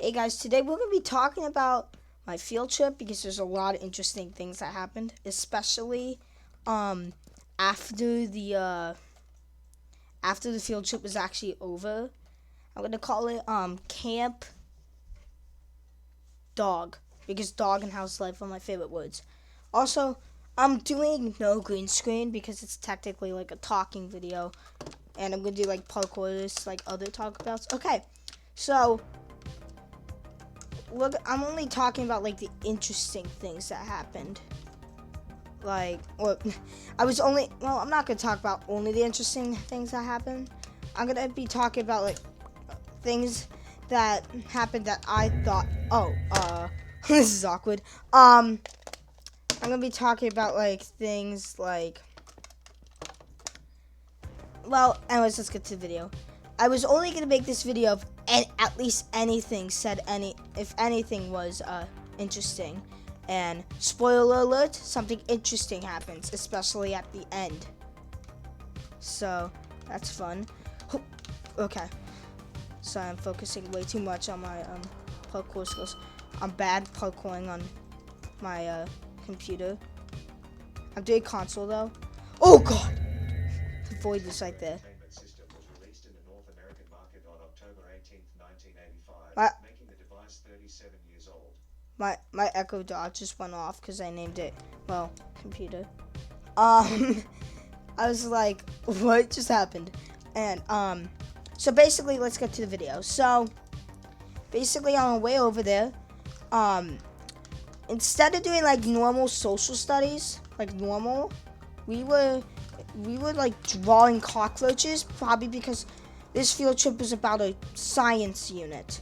Hey guys, today we're going to be talking about my field trip because there's a lot of interesting things that happened, especially um after the uh after the field trip was actually over. I'm going to call it Camp Dog because dog and house life are my favorite words. Also, I'm doing no green screen because it's technically like a talking video, and I'm going to do like parkour like other talk abouts. Okay. So, look, I'm only talking about like the interesting things that happened. Like, well, I'm not gonna talk about only the interesting things that happened. I'm gonna be talking about like things that happened that I thought, this is awkward. I'm gonna be talking about like things like, anyways, let's get to the video. I was only gonna make this video if at least if anything was interesting. And spoiler alert, something interesting happens, especially at the end. So that's fun. Okay. So I'm focusing way too much on my parkour skills. I'm bad parkouring on my computer. I'm doing console though. Oh god! The void is right there. System was released in the North American market on October 18th, 1985, My making the device 37 years old. my Echo Dot just went off because I named it, computer. I was like, what just happened? And so basically, let's get to the video. So basically, on our way over there, instead of doing like normal social studies, like normal, we were like drawing cockroaches, probably because this field trip was about a science unit.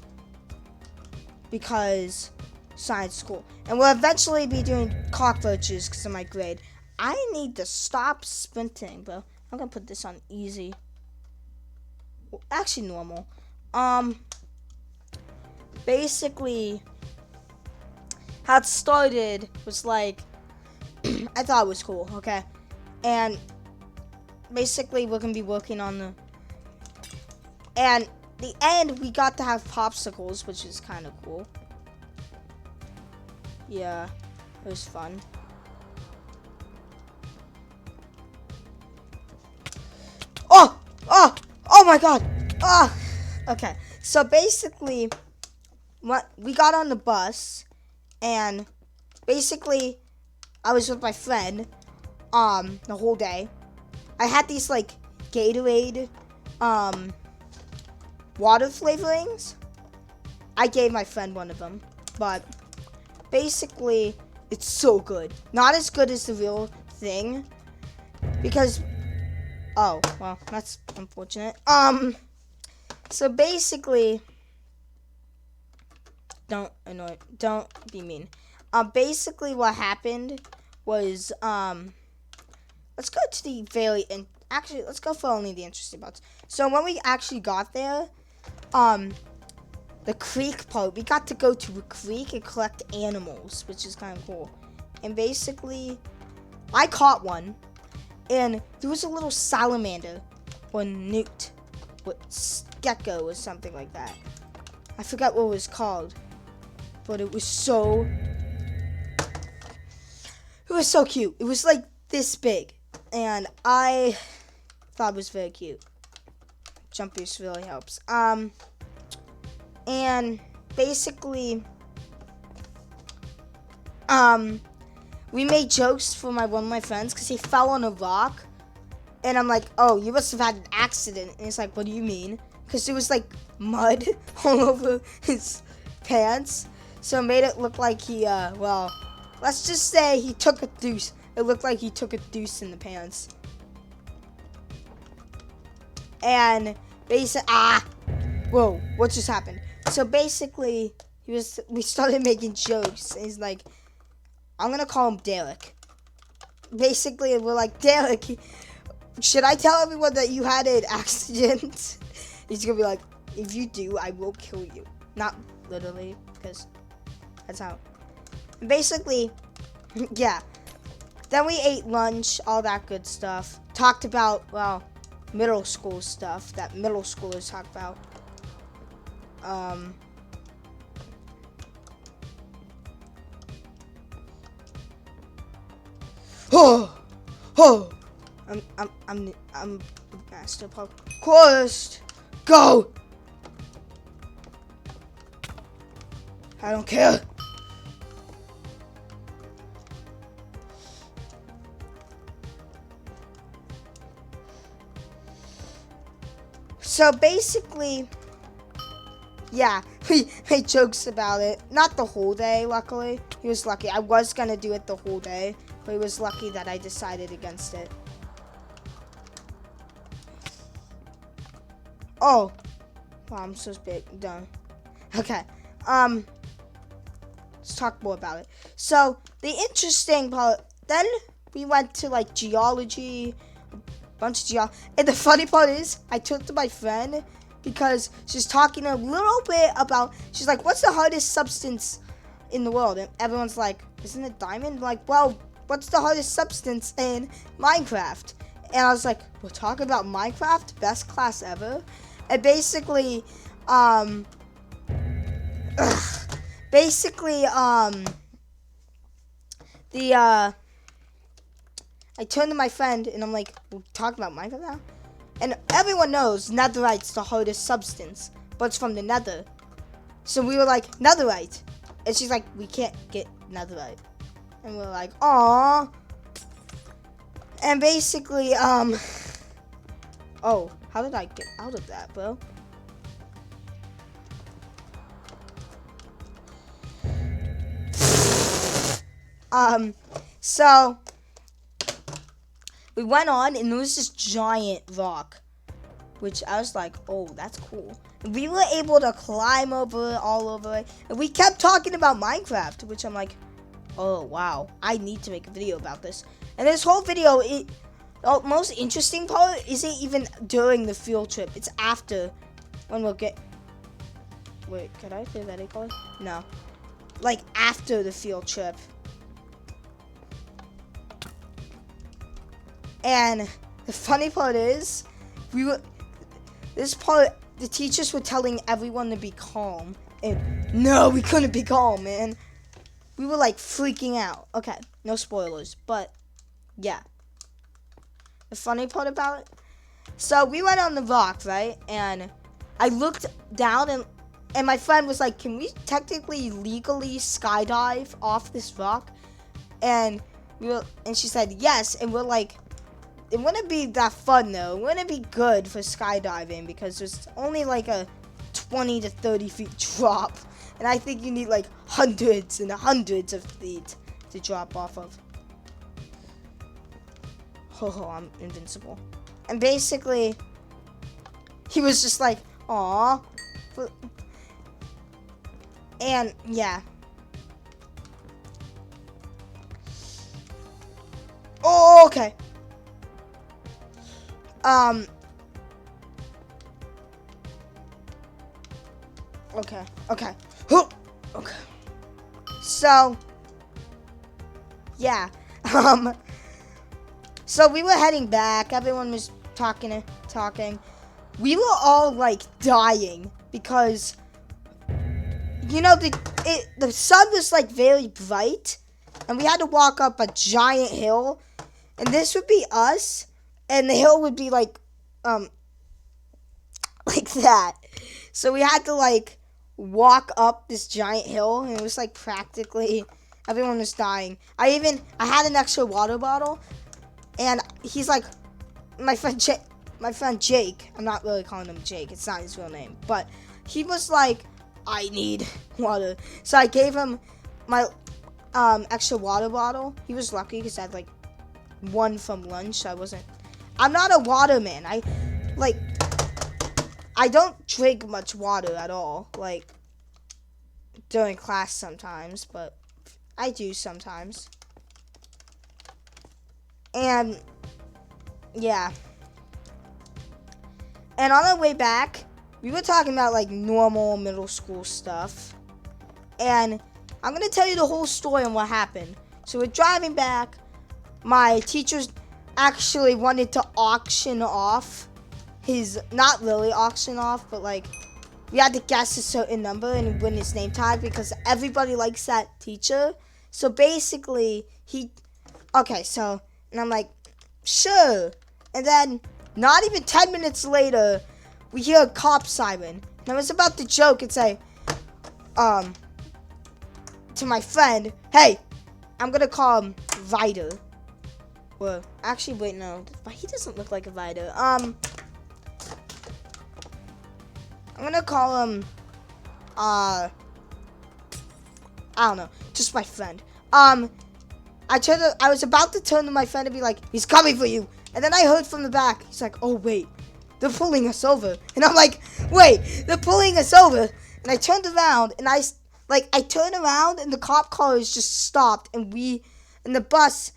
Because science school. And we'll eventually be doing cockroaches because of my grade. I need to stop sprinting, bro. I'm gonna put this on easy. Well, actually normal. Basically, how it started was like, I thought it was cool, okay? And basically, we're gonna be working on and the end, we got to have popsicles, which is kind of cool. Yeah, it was fun. Oh my god! Okay, so basically, we got on the bus, and basically, I was with my friend, the whole day. I had these, like, Gatorade, water flavorings. I gave my friend one of them, but basically, it's so good. Not as good as the real thing, because, oh, well, that's unfortunate. So basically, don't be mean. Basically what happened was, let's go to the actually, let's go for only the interesting parts. So when we actually got there, the creek part, we got to go to a creek and collect animals, which is kind of cool. And basically, I caught one, and there was a little salamander, or newt, or gecko, or something like that. I forgot what it was called, but it was so cute. It was like this big, and I thought it was very cute. Jump boost really helps. And basically, we made jokes for one of my friends because he fell on a rock, and I'm like, oh, you must have had an accident. And he's like, what do you mean? Because there was like mud all over his pants, so it made it look like he, let's just say he took a deuce. It looked like he took a deuce in the pants. And basically, whoa, what just happened? So basically, we started making jokes, and he's like, I'm gonna call him Derek. Basically, we're like, Derek, should I tell everyone that you had an accident? He's gonna be like, if you do, I will kill you. Not literally, because that's how. Basically, yeah. Then we ate lunch, all that good stuff. Talked about, middle school stuff that middle schoolers talk about. Oh, oh. I'm master parkourist. Go. I don't care. So basically, yeah, he made jokes about it. Not the whole day, luckily. He was lucky. I was gonna do it the whole day, but he was lucky that I decided against it. Oh. Wow, I'm so big. Done. Okay. Let's talk more about it. So, the interesting part, then we went to, like, geology, bunch of geology. And the funny part is, I took to my friend because she's talking a little bit about, she's like, what's the hardest substance in the world? And everyone's like, isn't it diamond? I'm like, well, what's the hardest substance in Minecraft? And I was like, we're talking about Minecraft? Best class ever? And basically, I turned to my friend and I'm like, we're talking about Minecraft now? And everyone knows netherite's the hardest substance, but it's from the nether. So we were like, netherite. And she's like, we can't get netherite. And we're like, aww. And basically, oh, how did I get out of that, bro? So we went on and there was this giant rock, which I was like, oh, that's cool. And we were able to climb over it, all over it, and we kept talking about Minecraft, which I'm like, oh, wow, I need to make a video about this. And this whole video, the most interesting part isn't even during the field trip. It's after, when we'll get, wait, can I say that equally? No. Like, after the field trip. And the funny part is, the teachers were telling everyone to be calm. And no, we couldn't be calm, man. We were like freaking out. Okay, no spoilers, but yeah. The funny part about it, so we went on the rock, right? And I looked down and my friend was like, can we technically legally skydive off this rock? And she said yes, and we're like, it wouldn't be that fun though. It wouldn't be good for skydiving because there's only like a 20 to 30 feet drop. And I think you need like hundreds and hundreds of feet to drop off of. Oh, I'm invincible. And basically, he was just like, aw. And yeah. Oh, okay. Okay. Okay. So, yeah. So we were heading back. Everyone was talking. We were all like dying because, you know, the sun was like very bright, and we had to walk up a giant hill, and this would be us. And the hill would be like that. So we had to like walk up this giant hill, and it was like practically everyone was dying. I had an extra water bottle, and he's like, my friend Jake. I'm not really calling him Jake. It's not his real name, but he was like, I need water. So I gave him my extra water bottle. He was lucky because I had like one from lunch. So I'm not a water man. I don't drink much water at all, like, during class sometimes, but I do sometimes. And, yeah. And on our way back, we were talking about, like, normal middle school stuff. And I'm going to tell you the whole story on what happened. So we're driving back. My teachers actually wanted to auction off not really auction off, but like we had to guess a certain number and win his name tag because everybody likes that teacher. So basically Okay, so, and I'm like, sure. And then, not even 10 minutes later, we hear a cop siren. And I was about to joke and say, to my friend, hey, I'm gonna call him Ryder. Well, actually, wait, no. He doesn't look like a Ryder. I'm gonna call him, I don't know, just my friend. I was about to turn to my friend and be like, he's coming for you. And then I heard from the back, he's like, oh, wait, they're pulling us over. And I'm like, wait, they're pulling us over. And I turned around, and I turned around, and the cop cars just stopped, and the bus,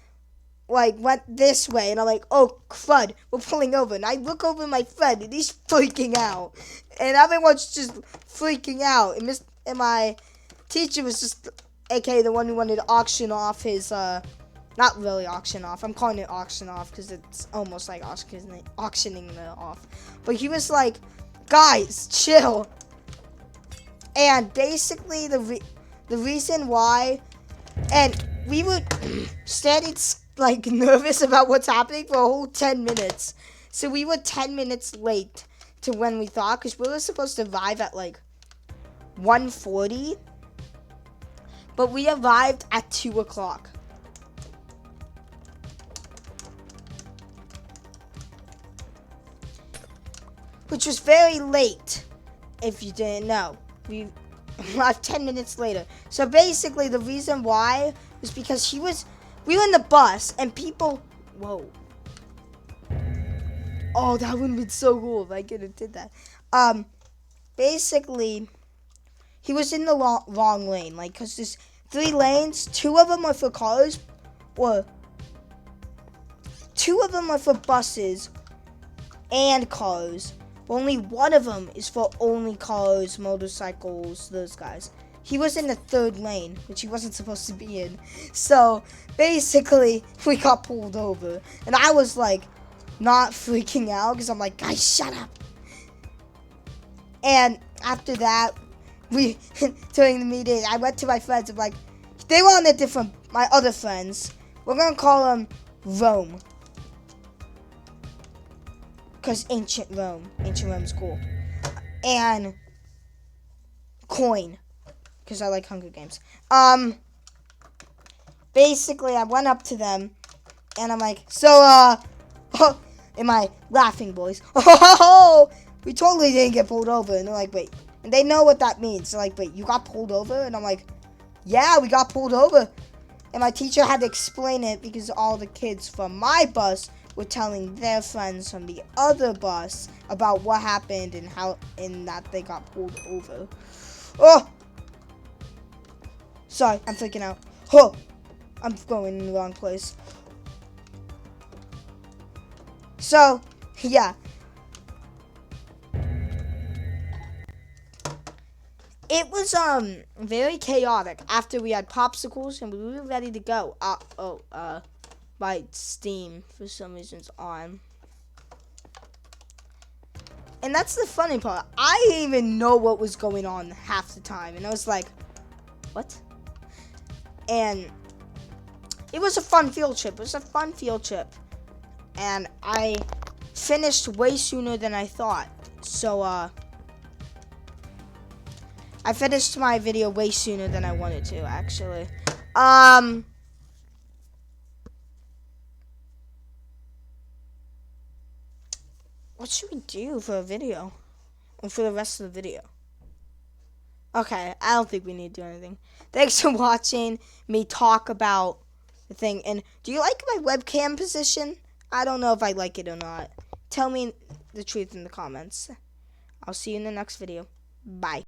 went this way. And I'm like, oh, crud, we're pulling over. And I look over at my friend, and he's freaking out. And everyone's just freaking out. And my teacher was just, aka the one who wanted to auction off his, not really auction off. I'm calling it auction off because it's almost like auctioning it off. But he was like, guys, chill. And basically the reason why, and we were standing nervous about what's happening for a whole 10 minutes. So we were 10 minutes late to when we thought, because we were supposed to arrive at 1:40. But we arrived at 2 o'clock. Which was very late, if you didn't know. We arrived 10 minutes later. So basically, the reason why was because we were in the bus, and people, whoa. Oh, that would have been so cool if I could have did that. Basically, he was in the wrong lane, because there's 3 lanes. 2 of them are for cars, or 2 of them are for buses and cars. Only 1 of them is for only cars, motorcycles, those guys. He was in the 3rd lane, which he wasn't supposed to be in. So, basically, we got pulled over. And I was, not freaking out, because I'm like, guys, shut up. And after that, during the meeting, I went to my friends. I'm like, they were on my other friends. We're going to call them Rome. Because ancient Rome's cool. And Coin, because I like Hunger Games. Basically, I went up to them, and I'm like, so, am I laughing, boys? Oh, we totally didn't get pulled over. And they're like, wait. And they know what that means. They're like, wait, you got pulled over? And I'm like, yeah, we got pulled over. And my teacher had to explain it because all the kids from my bus were telling their friends from the other bus about what happened and that they got pulled over. Oh! Sorry, I'm freaking out. Oh! I'm going in the wrong place. So, yeah. It was very chaotic after we had popsicles and we were ready to go. My Steam for some reason is on. And that's the funny part. I didn't even know what was going on half the time. And I was like, what? And it was a fun field trip. And I finished way sooner than I thought. So, I finished my video way sooner than I wanted to, actually. What should we do for a video? Or for the rest of the video? Okay, I don't think we need to do anything. Thanks for watching me talk about the thing. And do you like my webcam position? I don't know if I like it or not. Tell me the truth in the comments. I'll see you in the next video. Bye.